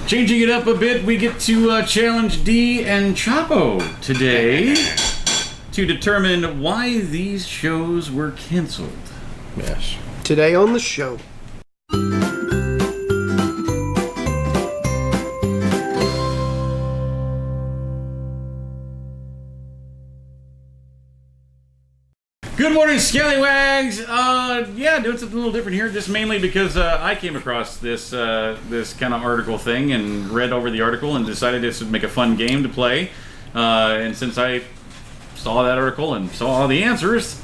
Changing it up a bit, we get to challenge D and Chapo today to determine why these shows were canceled. Yes. Today on the show. Good morning, Scallywags! Doing something a little different here, just mainly because I came across this this kind of article thing and read over the article and decided this would make a fun game to play. And since I saw that article and saw all the answers,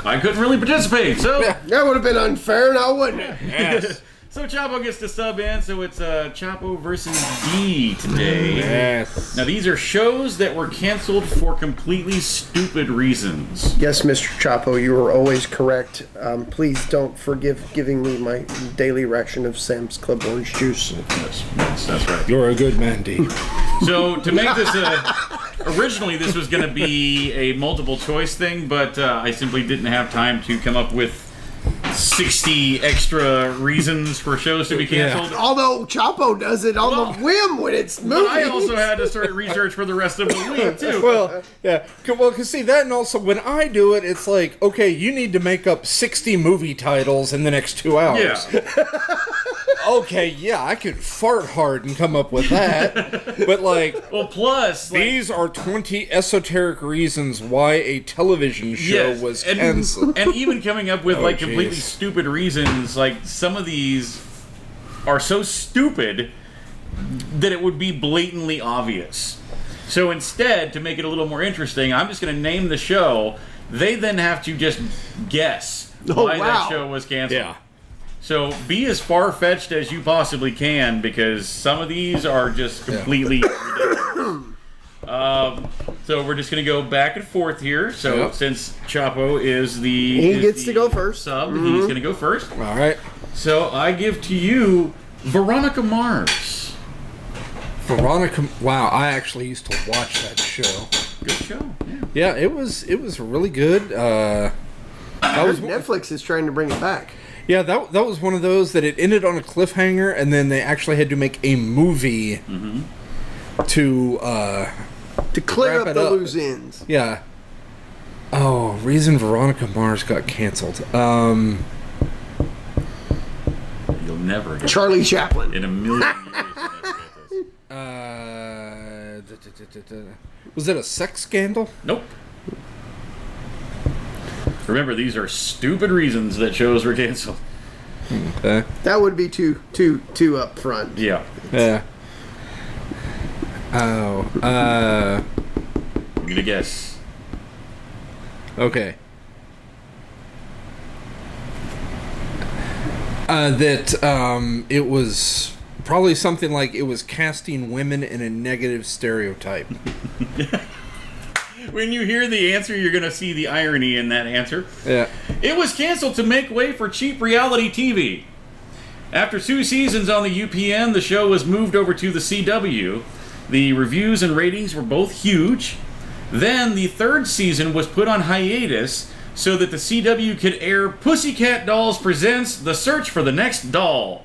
I couldn't really participate, so... Yeah, that would have been unfair now, wouldn't it? Yes. So Chapo gets to sub in, so it's Chapo versus D today. Yes. Now these are shows that were canceled for completely stupid reasons. Yes, Mr. Chapo, you were always correct. Please don't forgive giving me my daily ration of Sam's Club orange juice. Yes, that's right. You're a good man, D. So to make this originally this was going to be a multiple choice thing, but I simply didn't have time to come up with 60 extra reasons for shows to be canceled. Yeah. Although Chapo does it on the whim when it's movies. But I also had to start research for the rest of the week, too. Well, yeah. Well, because see, that and also when I do it, it's like, okay, you need to make up 60 movie titles in the next 2 hours. Yeah. Okay, yeah, I could fart hard and come up with that. But, like... Well, plus... These are 20 esoteric reasons why a television show was canceled. And even coming up with, completely stupid reasons, like, some of these are so stupid that it would be blatantly obvious. So instead, to make it a little more interesting, I'm just going to name the show. They then have to just guess why that show was canceled. Yeah. So be as far-fetched as you possibly can, because some of these are just completely ridiculous. So we're just going to go back and forth here. So since Chapo is the... He gets to go first. Sub, he's going to go first. All right. So I give to you Veronica Mars. Veronica... Wow, I actually used to watch that show. Good show. Yeah, it was really good. That was Netflix is trying to bring it back. Yeah, that was one of those that it ended on a cliffhanger, and then they actually had to make a movie to clear wrap up it the up. loose ends. Yeah. Oh, reason Veronica Mars got canceled. You'll never get Charlie Chaplin. in a million years. You'll never get this. Was it a sex scandal? Nope. Remember, these are stupid reasons that shows were canceled. Okay. That would be too up front. Yeah. Yeah. Oh. I'm gonna guess. Okay. It was probably something like it was casting women in a negative stereotype. When you hear the answer, you're going to see the irony in that answer. Yeah. It was canceled to make way for cheap reality TV. After 2 seasons on the UPN, the show was moved over to the CW. The reviews and ratings were both huge. Then the 3rd season was put on hiatus so that the CW could air Pussycat Dolls Presents The Search for the Next Doll.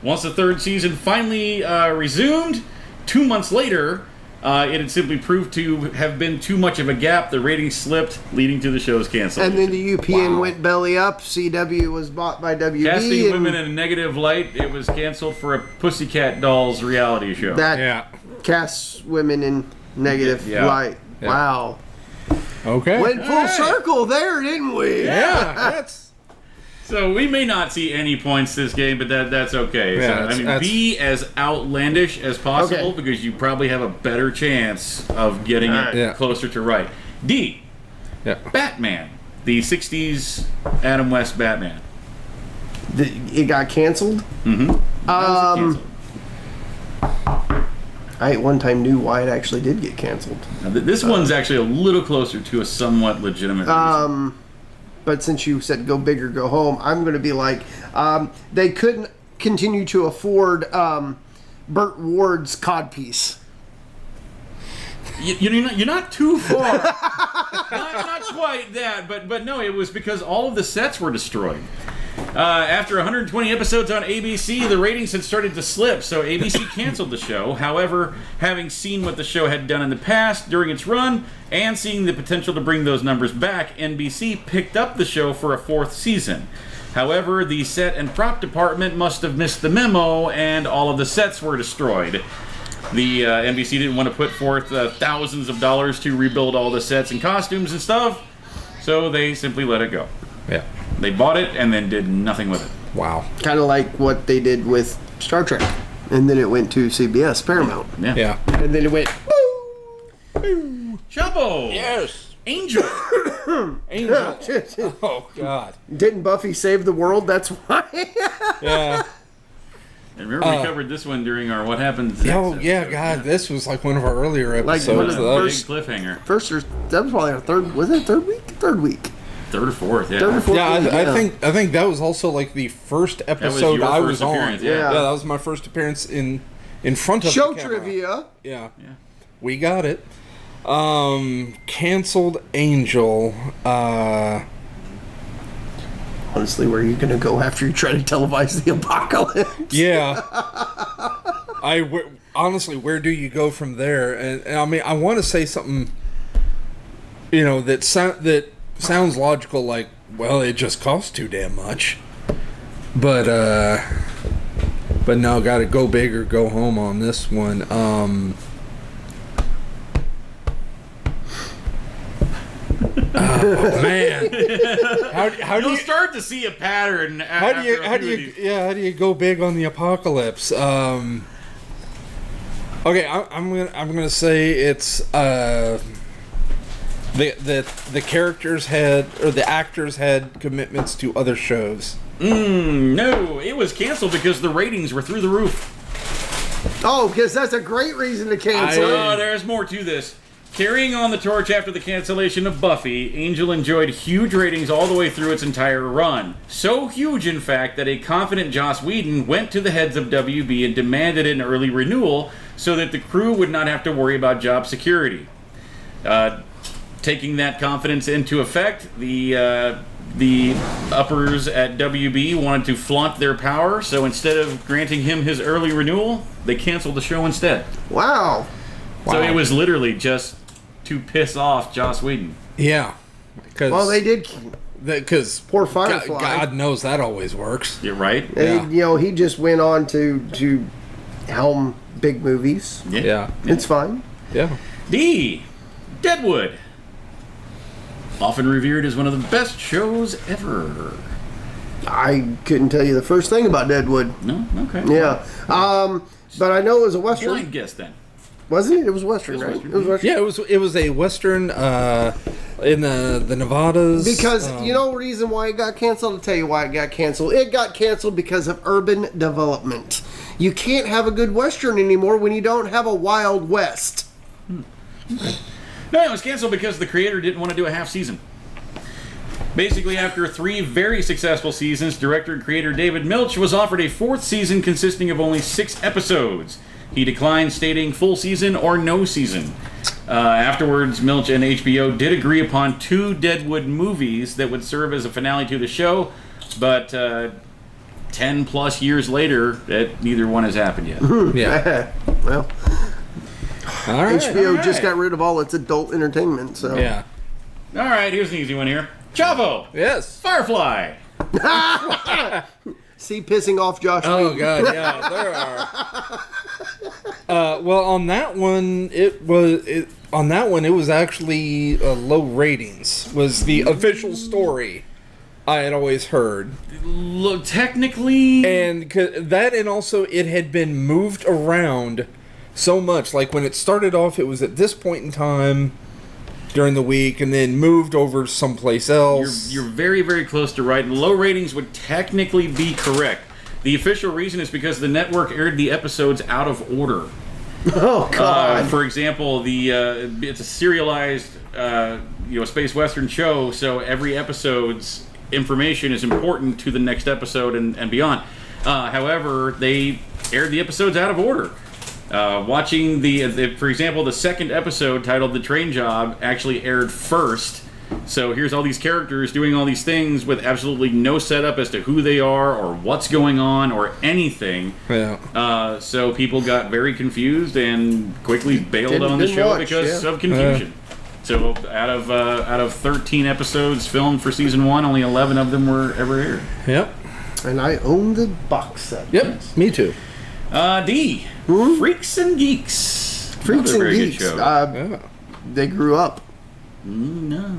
Once the 3rd season finally resumed, 2 months later... it had simply proved to have been too much of a gap. The ratings slipped, leading to the show's cancellation. And then the UPN went belly up. CW was bought by WB. Casting women in a negative light, it was canceled for a Pussycat Dolls reality show. That casts women in negative light. Yeah. Wow. Okay. Went full circle there, didn't we? Yeah. That's... So we may not see any points this game, but that's okay. Yeah, so, be as outlandish as possible because you probably have a better chance of getting it closer to right. D. Yeah. Batman. The 60s Adam West Batman. It got canceled? Mm-hmm. I at one time knew why it actually did get canceled. Now, this one's actually a little closer to a somewhat legitimate reason. But since you said go big or go home, I'm going to be like, they couldn't continue to afford Burt Ward's codpiece. You're not too far. not quite that, but no, it was because all of the sets were destroyed. After 120 episodes on ABC, the ratings had started to slip, so ABC canceled the show. However, having seen what the show had done in the past during its run, and seeing the potential to bring those numbers back, NBC picked up the show for a 4th season. However, the set and prop department must have missed the memo, and all of the sets were destroyed. The NBC didn't want to put forth thousands of dollars to rebuild all the sets and costumes and stuff, so they simply let it go. Yeah. They bought it and then did nothing with it. Wow. Kind of like what they did with Star Trek. And then it went to CBS, Paramount. Yeah. And then it went, Chubbo! Yes. Angel! Angel. Oh, God. Didn't Buffy save the world? That's why. Yeah. And remember, we covered this one during our What Happens Next Oh, yeah, episode. God. This was like one of our earlier Like episodes. one of the Big first- cliffhanger. First, that was probably our third, was it third week? Third week. Third or fourth, yeah. Third or fourth Yeah, week, I think that was also like the first episode your I first was on. appearance, Yeah. yeah. That was my first appearance in front of Show the camera. trivia. Yeah. Yeah. We got it. Canceled Angel. Honestly, where are you going to go after you try to televise the apocalypse? Yeah. Honestly, where do you go from there? And I mean, I want to say something, that sounds logical, like, well, it just costs too damn much. But no, got to go big or go home on this one. Oh, man. How do You'll you start to see a pattern. how do you go big on the apocalypse? Okay, I'm gonna say it's the characters had, or the actors had, commitments to other shows. No, it was canceled because the ratings were through the roof. Oh, because that's a great reason to cancel. Oh, there's more to this. Carrying on the torch after the cancellation of Buffy, Angel enjoyed huge ratings all the way through its entire run. So huge, in fact, that a confident Joss Whedon went to the heads of WB and demanded an early renewal so that the crew would not have to worry about job security. Taking that confidence into effect, the uppers at WB wanted to flaunt their power, so instead of granting him his early renewal, they canceled the show instead. Wow. So it was literally just to piss off Joss Whedon. Yeah, because Well, they did. because Poor Firefly. God knows that always works. You're right. And, he just went on to helm big movies. Yeah, It's fine. yeah. D. Deadwood. Often revered as one of the best shows ever. I couldn't tell you the first thing about Deadwood. No? Okay. Yeah. But I know it was a Western. Blind guess then. Wasn't it? It was Western, right? Western. It was Western. Yeah, it was a Western in the Nevadas. Because reason why it got canceled? I'll tell you why it got canceled. It got canceled because of urban development. You can't have a good Western anymore when you don't have a Wild West. No, it was canceled because the creator didn't want to do a half season. Basically, after 3 very successful seasons, director and creator David Milch was offered a 4th season consisting of only 6 episodes. He declined, stating full season or no season. Afterwards, Milch and HBO did agree upon 2 Deadwood movies that would serve as a finale to the show, but 10 plus years later, neither one has happened yet. yeah. Well, All right. HBO just got rid of all its adult entertainment, so. Yeah. All right, here's an easy one here. Chavo! Yes. Firefly! See, pissing off Josh Oh Whedon. God, yeah, there are. Well, on that one, it was actually low ratings. Was the official story I had always heard, Look, technically... and and also it had been moved around so much. Like when it started off, it was at this point in time during the week, and then moved over someplace else. You're very, very close to right. Low ratings would technically be correct. The official reason is because the network aired the episodes out of order. Oh, God. For example, it's a serialized, space western show, so every episode's information is important to the next episode and beyond. However, they aired the episodes out of order. Watching for example, the second episode titled "The Train Job" actually aired first, So here's all these characters doing all these things with absolutely no setup as to who they are or what's going on or anything. Yeah. So people got very confused and quickly bailed on the show because of confusion. So out of 13 episodes filmed for season 1, only 11 of them were ever aired. Yep. And I own the box set. Yep. Yes. Me too. D. Freaks and Geeks. Freaks Another and very Geeks. good show. They grew up. No.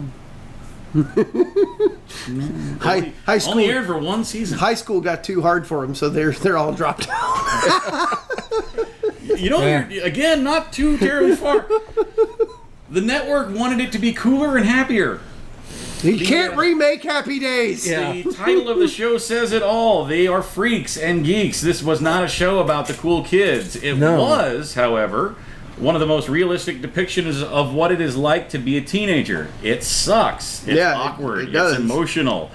High school Only aired for one season. High school got too hard for them, so they're all dropped out. You know, you're, again, not too terribly far. The network wanted it to be cooler and happier. You can't remake Happy Days. Yeah. The title of the show says it all. They are freaks and geeks. This was not a show about the cool kids. It was, however, one of the most realistic depictions of what it is like to be a teenager. It sucks. It's awkward. It does. It's emotional.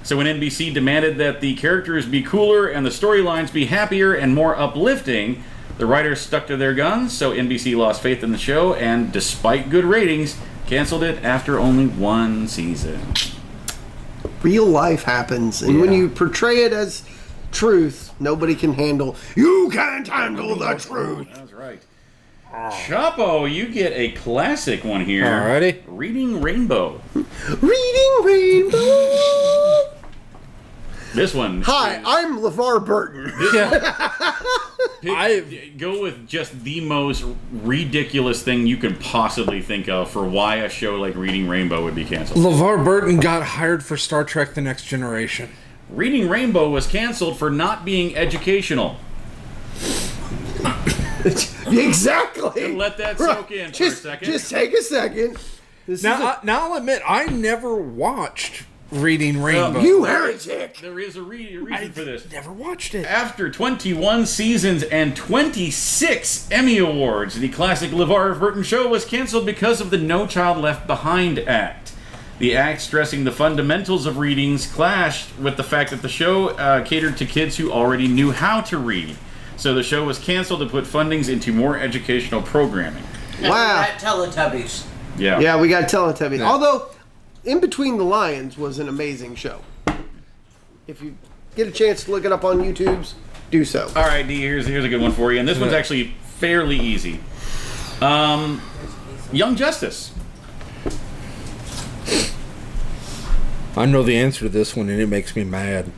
So when NBC demanded that the characters be cooler and the storylines be happier and more uplifting, the writers stuck to their guns, so NBC lost faith in the show and, despite good ratings, canceled it after only one season. Real life happens, and when you portray it as truth, nobody can handle. You can't handle the truth. That's right. Chapo, you get a classic one here. Alrighty. Reading Rainbow. Reading Rainbow. This one. Hi, I'm LeVar Burton. Go with just the most ridiculous thing you can possibly think of for why a show like Reading Rainbow would be canceled. LeVar Burton got hired for Star Trek The Next Generation. Reading Rainbow was canceled for not being educational. Exactly. Let that soak in for a second. Just take a second. Now I'll admit, I never watched Reading Rainbow. You heretic. There is a reason for this. Never watched it. After 21 seasons and 26 Emmy Awards, the classic LeVar Burton show was canceled because of the No Child Left Behind Act. The act, stressing the fundamentals of readings, clashed with the fact that the show catered to kids who already knew how to read. So the show was canceled to put fundings into more educational programming. Wow. Teletubbies. Yeah. Yeah, we got Teletubbies. Yeah. Although, In Between the Lions was an amazing show. If you get a chance to look it up on YouTube's, do so. All right, D, here's a good one for you. And this one's actually fairly easy. Young Justice. I know the answer to this one, and it makes me mad.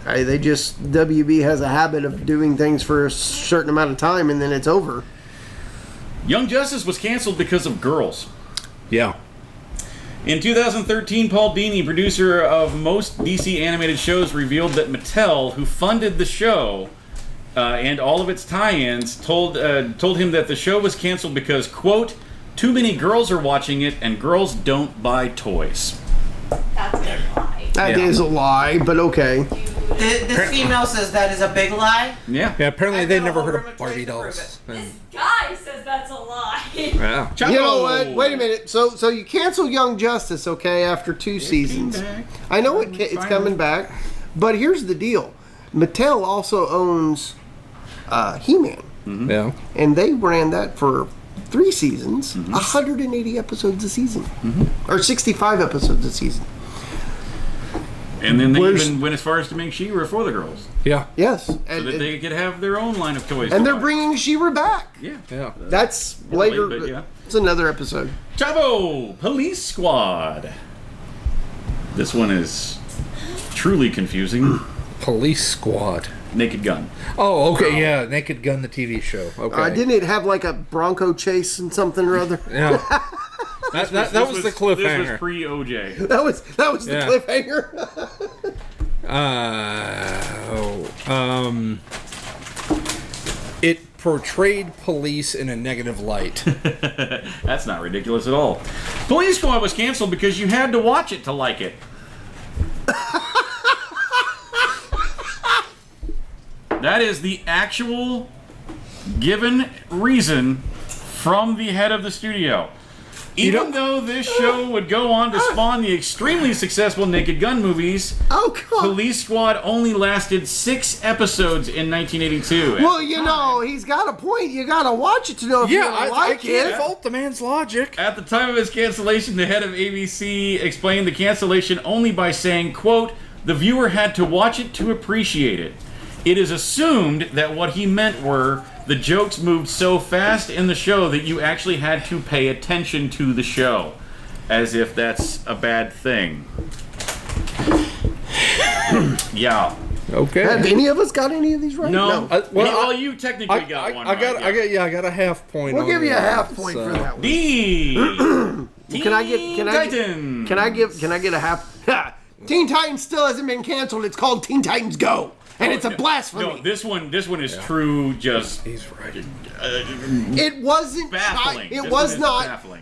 WB has a habit of doing things for a certain amount of time, and then it's over. Young Justice was canceled because of girls. Yeah. In 2013, Paul Dini, producer of most DC animated shows, revealed that Mattel, who funded the show and all of its tie-ins, told him that the show was canceled because, quote, too many girls are watching it and girls don't buy toys. That's a lie. That is a lie, but okay. This female says that is a big lie. Yeah. Yeah, apparently I've they got a never whole heard room of of Barbie toys to prove dolls. This guy says that's a lie. Yeah. Chapo. You know what? Wait a minute. So you cancel Young Justice, okay, after 2 seasons. back. I know it's coming back, but here's the deal. Mattel also owns He-Man, Yeah. and they ran that for 3 seasons, 180 episodes a season, or 65 episodes a season. And then they Where's- even went as far as to make She-Ra for the girls, Yeah. Yes, so and, that they could have their own line of toys. and to they're buy. bringing She-Ra back. Yeah. Yeah. That's late, later. but yeah. It's another episode. Chavo, Police Squad. This one is truly confusing. Police Squad. Naked Gun. Oh, okay, yeah. Naked Gun, the TV show. Okay. Didn't it have like a Bronco chase and something or other? Yeah. that was the This cliffhanger. was pre-OJ. That was the Yeah. cliffhanger. It portrayed police in a negative light. That's not ridiculous at all. Police Squad was canceled because you had to watch it to like it. That is the actual given reason from the head of the studio. Even though this show would go on to spawn the extremely successful Naked Gun movies, Oh, God. Police Squad only lasted 6 episodes in 1982. Well, you know, he's got a point. You got to watch it to know if you I like can't it. fault the man's logic. At the time of his cancellation, the head of ABC explained the cancellation only by saying, quote, "The viewer had to watch it to appreciate it. It is assumed that what he meant were the jokes moved so fast in the show that you actually had to pay attention to the show." As if that's a bad thing. Yeah. Okay. Have any of us got any of these right? No. Well, you technically got one. I got right, I got a half point. We'll on give you a that, half point so. for that one. D. Can I get Titan. Can I get a half? Teen Titans still hasn't been canceled. It's called Teen Titans Go, and it's a blasphemy. No, this one is true. Just He's right. It wasn't baffling. It This was one is not. baffling.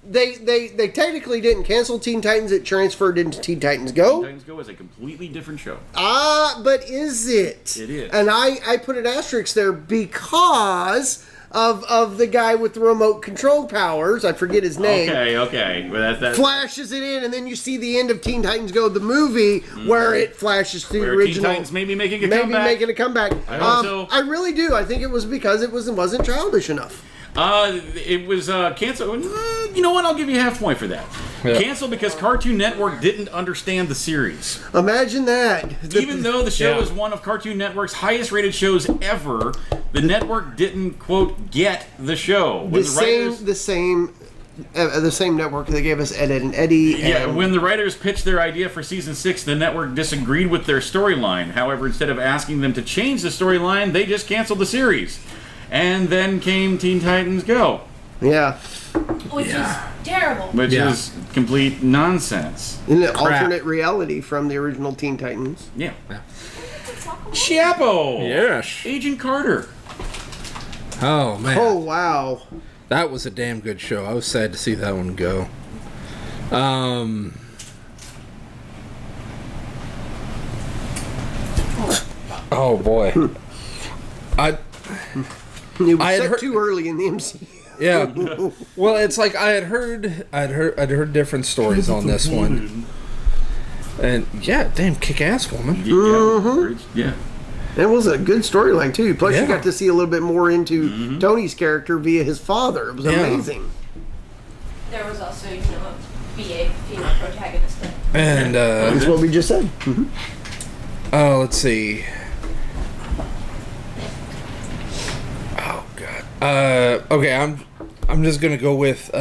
They technically didn't cancel Teen Titans. It transferred into Teen Titans Go. Titans Go is a completely different show. But is it? It is. And I put an asterisk there because of the guy with the remote control powers. I forget his name. Okay. Well, that's Flashes it in, and then you see the end of Teen Titans Go, the movie, where it flashes through the where original. Teen Titans maybe making a maybe comeback. making a comeback. I hope so. I really do. I think it was because it wasn't childish enough. It was canceled. You know what? I'll give you a half point for that. Yeah. Canceled because Cartoon Network didn't understand the series. Imagine that. Even though the show Yeah. is one of Cartoon Network's highest rated shows ever, the network didn't, quote, get the show. When the same network that gave us Ed, Ed and Eddie. Yeah, and when the writers pitched their idea for season 6, the network disagreed with their storyline. However, instead of asking them to change the storyline, they just canceled the series. And then came Teen Titans Go, yeah, Which is terrible. which Yeah. is complete nonsense. in the alternate reality from the original Teen Titans. Yeah. Chiappo! Yes. Agent Carter. Oh man. Oh wow. That was a damn good show. I was sad to see that one go. Oh boy. It was I had set heard- too early in the MCU. Yeah. Well, it's like I'd heard different stories on this one. And yeah, damn kick-ass woman. Yeah. It was a good storyline too. Plus, Yeah. you got to see a little bit more into Tony's character via his father. It was Yeah. amazing. There was also, a BA female protagonist. And That's what we just said. let's see. Oh god. Okay, I'm just gonna go with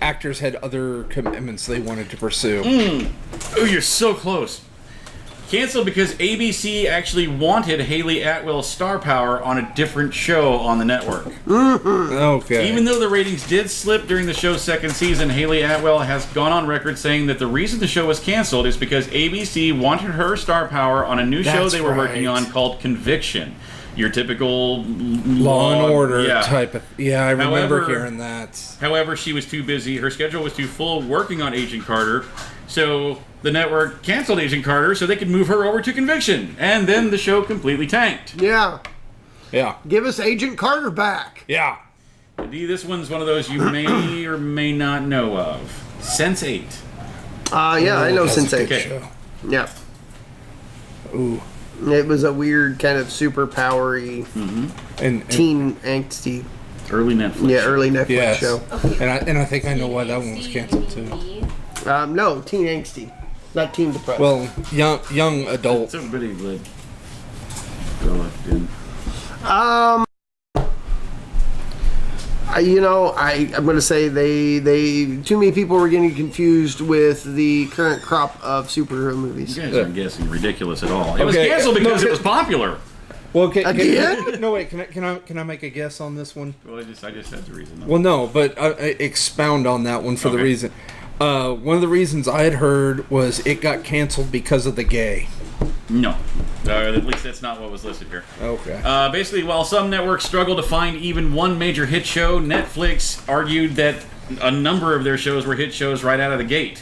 actors had other commitments they wanted to pursue. Oh, you're so close. Canceled because ABC actually wanted Haley Atwell's star power on a different show on the network. Okay. Even though the ratings did slip during the show's second season, Haley Atwell has gone on record saying that the reason the show was canceled is because ABC wanted her star power on a new show That's they were working right. on called Conviction. Your typical Law and Order yeah. type of. Yeah, I remember However- hearing that. However, she was too busy. Her schedule was too full working on Agent Carter. So the network canceled Agent Carter so they could move her over to Conviction. And then the show completely tanked. Yeah, Yeah. give us Agent Carter back. Yeah. D, this one's one of those you may or may not know of. Sense8. Yeah, I know That's a Sensei. good Okay. show. Yeah, Ooh. it was a weird kind of super powery And teen angsty. Early Netflix. Yeah, early Netflix yes. show. And I think I know why that one was canceled too. No, teen angsty, not teen depressed. Well, young adult. Somebody would go up in. I'm going to say they too many people were getting confused with the current crop of superhero movies. You guys aren't guessing ridiculous at all. It was Okay. canceled because No, it was popular. Well, Again? no, wait. Can I make a guess on this one? Well, I just had the reason. Well, no, but I expound on that one for the Okay. reason. One of the reasons I had heard was it got canceled because of the gay. No. At least that's not what was listed here. Okay. Basically, while some networks struggle to find even one major hit show, Netflix argued that a number of their shows were hit shows right out of the gate,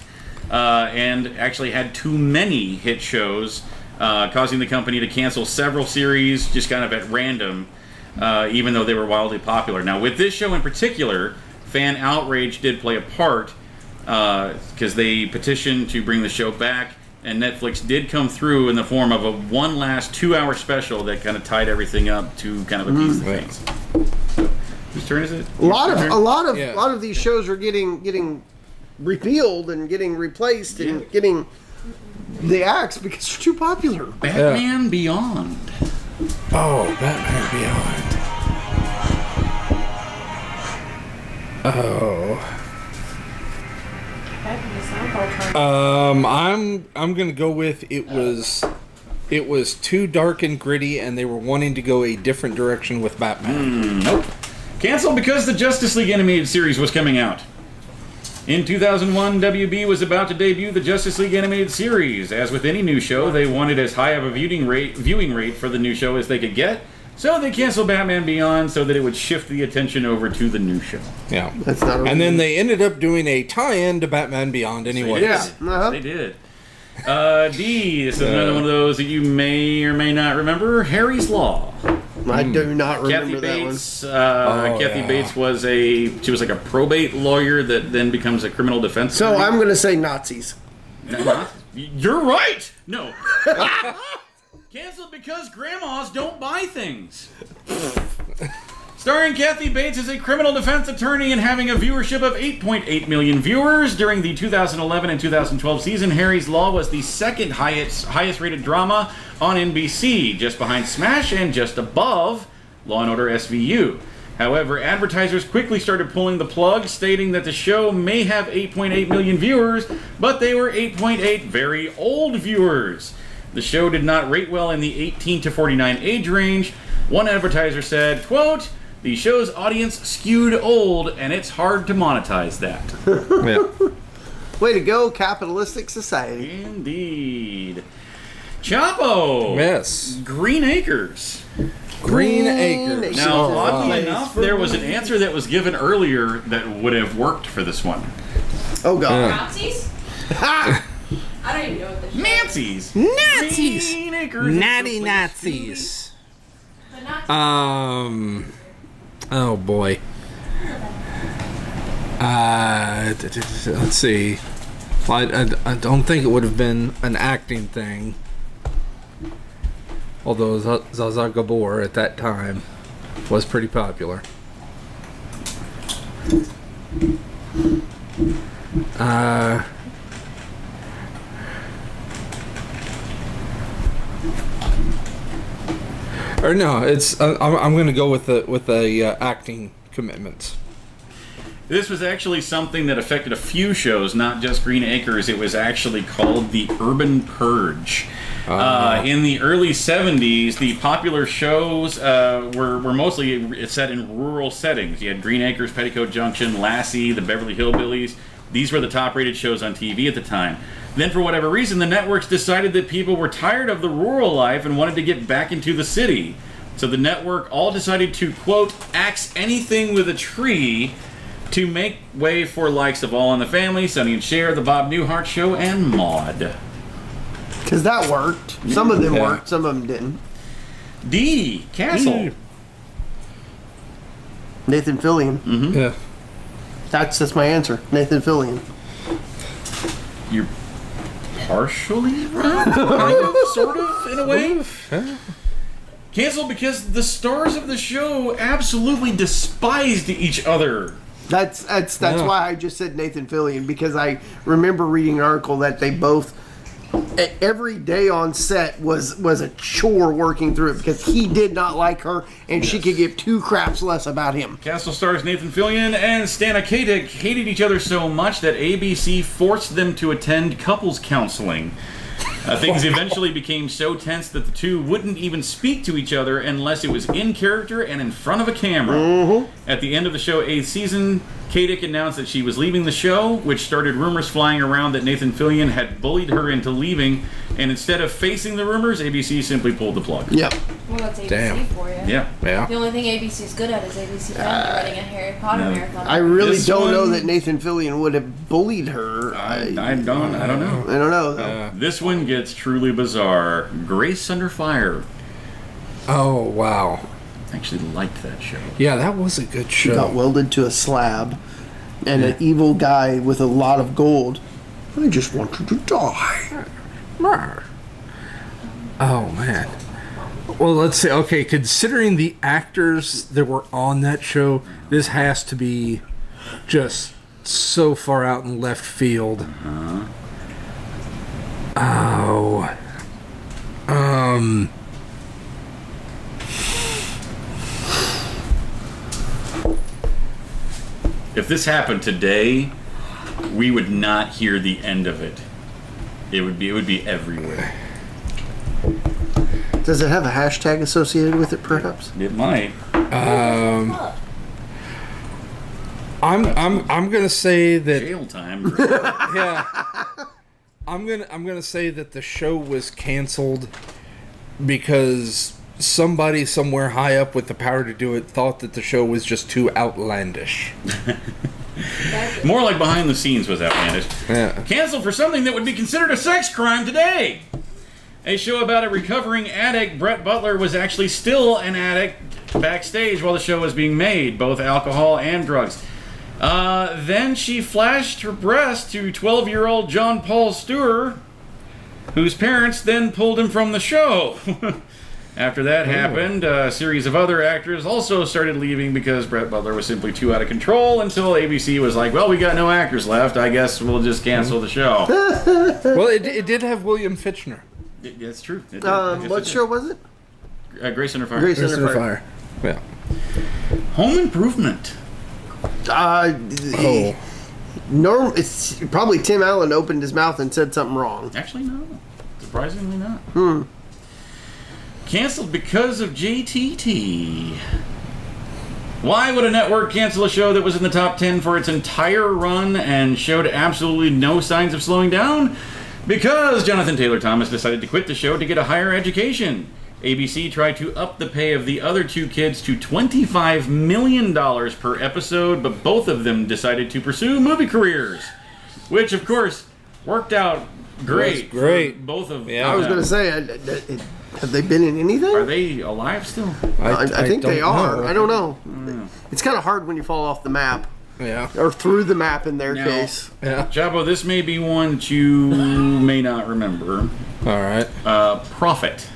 and actually had too many hit shows, causing the company to cancel several series just kind of at random, even though they were wildly popular. Now, with this show in particular, fan outrage did play a part because they petitioned to bring the show back, and Netflix did come through in the form of a one last 2-hour special that kind of tied everything up to kind of appease the fans. So, whose turn is it? A lot of these shows are getting repealed and getting replaced and getting the axe because they're too popular. Batman Beyond. Oh, Batman Beyond. Oh. I'm gonna go with it was too dark and gritty, and they were wanting to go a different direction with Batman. Nope. Canceled because the Justice League animated series was coming out. In 2001, WB was about to debut the Justice League animated series. As with any new show, they wanted as high of a viewing rate for the new show as they could get, so they canceled Batman Beyond so that it would shift the attention over to the new show. Yeah. That's not and then they ended up doing a tie-in to Batman Beyond anyway. They did. D, this is another one of those that you may or may not remember. Harry's Law. I do not remember Kathy Bates. that Kathy Bates was like a probate lawyer that then becomes a criminal defense one. So attorney. I'm going to say Nazis. You're right. No. Canceled because grandmas don't buy things. Starring Kathy Bates as a criminal defense attorney and having a viewership of 8.8 million viewers during the 2011 and 2012 season, Harry's Law was the second highest rated drama on NBC, just behind SMASH and just above Law & Order SVU. However, advertisers quickly started pulling the plug, stating that the show may have 8.8 million viewers, but they were 8.8 very old viewers. The show did not rate well in the 18 to 49 age range. One advertiser said, quote, "The show's audience skewed old, and it's hard to monetize that." Yeah. Way to go, capitalistic society. Indeed. Chapo. Yes. Green Acres. Green Acres. Now, Oh, oddly wow. enough, there was an answer that was given earlier that would have worked for this one. Oh, God. Nazis? Ha! I don't even know what this Nazis. Nazis. Green Acres. Natty Nazis. But not Oh boy. Let's see. I don't think it would have been an acting thing. Although Zaza Gabor at that time was pretty popular. Or no, it's I'm going to go with the acting commitments. This was actually something that affected a few shows, not just Green Acres. It was actually called the Urban Purge. In the early 70s, the popular shows were mostly set in rural settings. You had Green Acres, Petticoat Junction, Lassie, the Beverly Hillbillies. These were the top-rated shows on TV at the time. Then, for whatever reason, the networks decided that people were tired of the rural life and wanted to get back into the city. So the network all decided to, quote, axe anything with a tree to make way for likes of All in the Family, Sonny and Cher, The Bob Newhart Show, and Maude. Because that worked. Some of them worked, some of them didn't. D. Castle. Nathan Fillion. Mm-hmm. Yeah. That's my answer. Nathan Fillion. You're partially right? Kind of, sort of, in a way. Canceled because the stars of the show absolutely despised each other. That's why I just said Nathan Fillion, because I remember reading an article that they both, every day on set was a chore working through it because he did not like her and she could give two craps less about him. Castle stars Nathan Fillion and Stana Katic hated each other so much that ABC forced them to attend couples counseling. Things eventually became so tense that the two wouldn't even speak to each other unless it was in character and in front of a camera. At the end of the show's 8th season, Katic announced that she was leaving the show, which started rumors flying around that Nathan Fillion had bullied her into leaving, and instead of facing the rumors, ABC simply pulled the plug. Yep. Well, that's ABC Damn. for you. Yeah. The only thing ABC's good at is ABC Family running a Harry Potter marathon. I really This don't know one- that Nathan Fillion would have bullied her. I don't know. I don't know, though. This one gets truly bizarre. Grace Under Fire. Oh wow. I actually liked that show. Yeah, that was a good She got show. welded to a slab and an evil guy with a lot of gold. I just want you to die. Oh man. Well, let's see. Okay, considering the actors that were on that show, this has to be just so far out in left field. Oh. If this happened today, we would not hear the end of it. It would be everywhere. Does it have a hashtag associated with it, perhaps? It might. I'm gonna say that Jail time. yeah. I'm gonna say that the show was canceled because somebody somewhere high up with the power to do it thought that the show was just too outlandish. More like behind the scenes was outlandish. Yeah. Canceled for something that would be considered a sex crime today. A show about a recovering addict. Brett Butler was actually still an addict backstage while the show was being made, both alcohol and drugs. Then she flashed her breast to 12-year-old John Paul Stewart, whose parents then pulled him from the show. After that happened, a series of other actors also started leaving because Brett Butler was simply too out of control until ABC was like, well, we got no actors left. I guess we'll just cancel the show. Well, it did have William Fichtner. That's true. It did. What show was it? Grace Under Fire. Grace Grace Under Under Fire. Fire. Yeah. Home Improvement. It's probably Tim Allen opened his mouth and said something wrong. Actually, no. Surprisingly not. Canceled because of JTT. Why would a network cancel a show that was in the top 10 for its entire run and showed absolutely no signs of slowing down? Because Jonathan Taylor Thomas decided to quit the show to get a higher education. ABC tried to up the pay of the other two kids to $25 million per episode, but both of them decided to pursue movie careers, which, of course, worked out great. Great. For both of them. Yeah. I was going to say, have they been in anything? Are they alive still? I think they don't are. know. I don't know. It's kind of hard when you fall off the map. Yeah. Or through the map in their Now- case. Yeah. Jabbo, this may be one that you may not remember. All right. Prophet.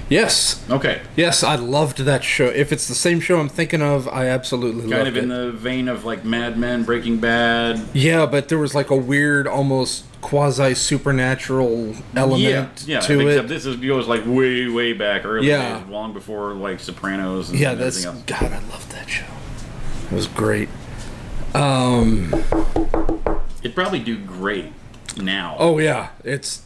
Yes. Okay. Yes, I loved that show. If it's the same show I'm thinking of, I absolutely loved it. Kind of in the vein of like Mad Men, Breaking Bad. Yeah, but there was like a weird, almost quasi-supernatural element Yeah, to except it. this goes like way, way back early Yeah. days, long before like Sopranos and Yeah, everything that's... else. God, I loved that show. It was great. It'd probably do great now. Oh, yeah. It's...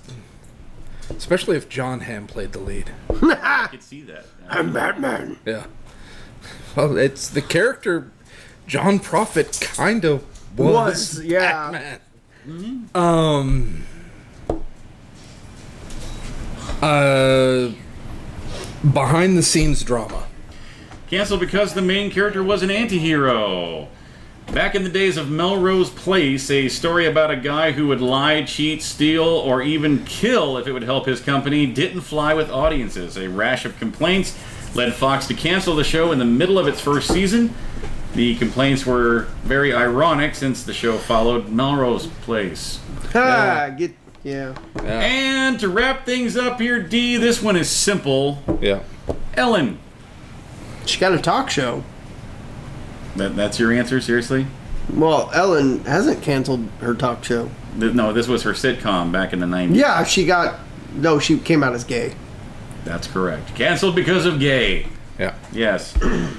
Especially if John Hamm played the lead. I could see that. I'm Batman. Yeah. Well, it's the character John Prophet kind of was. Yeah. Batman. Behind the scenes drama. Canceled because the main character was an anti-hero. Back in the days of Melrose Place, a story about a guy who would lie, cheat, steal, or even kill if it would help his company didn't fly with audiences. A rash of complaints led Fox to cancel the show in the middle of its first season. The complaints were very ironic since the show followed Melrose Place. Yeah. And to wrap things up here, D, this one is simple. Yeah. Ellen. She got a talk show. That's your answer, seriously? Well, Ellen hasn't canceled her talk show. No, this was her sitcom back in the 90s. Yeah, she came out as gay. That's correct. Canceled because of gay. Yeah. Yes.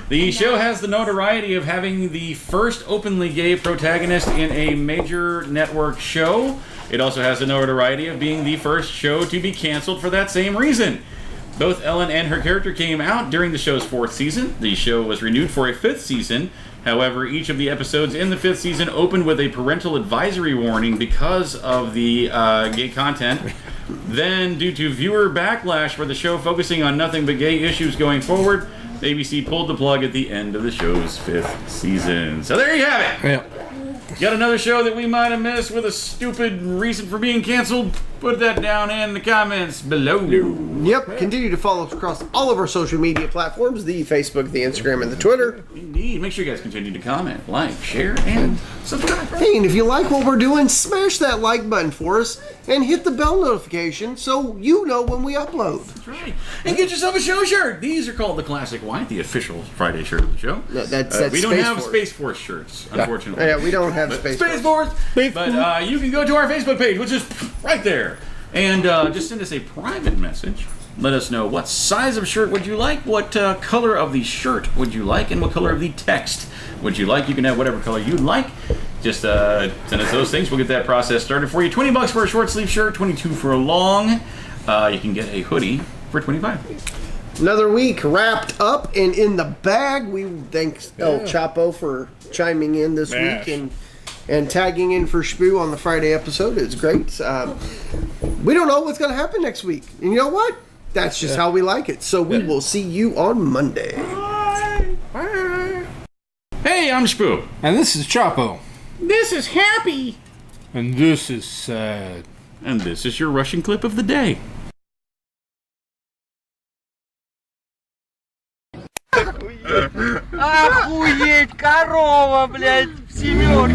The show has the notoriety of having the first openly gay protagonist in a major network show. It also has the notoriety of being the first show to be canceled for that same reason. Both Ellen and her character came out during the show's 4th season. The show was renewed for a 5th season. However, each of the episodes in the 5th season opened with a parental advisory warning because of the gay content. Then, due to viewer backlash for the show focusing on nothing but gay issues going forward, ABC pulled the plug at the end of the show's 5th season. So there you have it. Yeah. Got another show that we might have missed with a stupid reason for being canceled? Put that down in the comments below. Yep. Continue to follow us across all of our social media platforms: the Facebook, the Instagram, and the Twitter. Indeed. Make sure you guys continue to comment, like, share, and subscribe. Hey, and if you like what we're doing, smash that like button for us and hit the bell notification so you know when we upload. That's right. And get yourself a show shirt. These are called the Classic White, the official Friday shirt of the show. That's we don't Space have Force. Space Force shirts, unfortunately. Yeah, we don't have Space Force. But you can go to our Facebook page, which is right there, and just send us a private message. Let us know what size of shirt would you like, what color of the shirt would you like, and what color of the text would you like. You can have whatever color you'd like. Just send us those things. We'll get that process started for you. $20 for a short sleeve shirt, $22 for a long. You can get a hoodie for $25. Another week wrapped up and in the bag. We thank El Chapo for chiming in this week and tagging in for Spoo on the Friday episode. It's great. We don't know what's going to happen next week. And you know what? That's just how we like it. So we will see you on Monday. Bye. Hey, I'm Spoo. And this is Chapo. This is Happy. And this is sad. And this is your Russian clip of the day. Охуеть, корова, блядь, в семерке.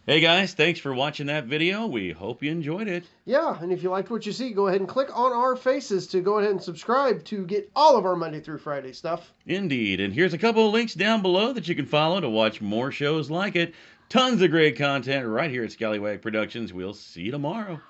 Hey guys, thanks for watching that video. We hope you enjoyed it. Yeah, and if you liked what you see, go ahead and click on our faces to go ahead and subscribe to get all of our Monday through Friday stuff. Indeed, and here's a couple of links down below that you can follow to watch more shows like it. Tons of great content right here at Scallywag Productions. We'll see you tomorrow.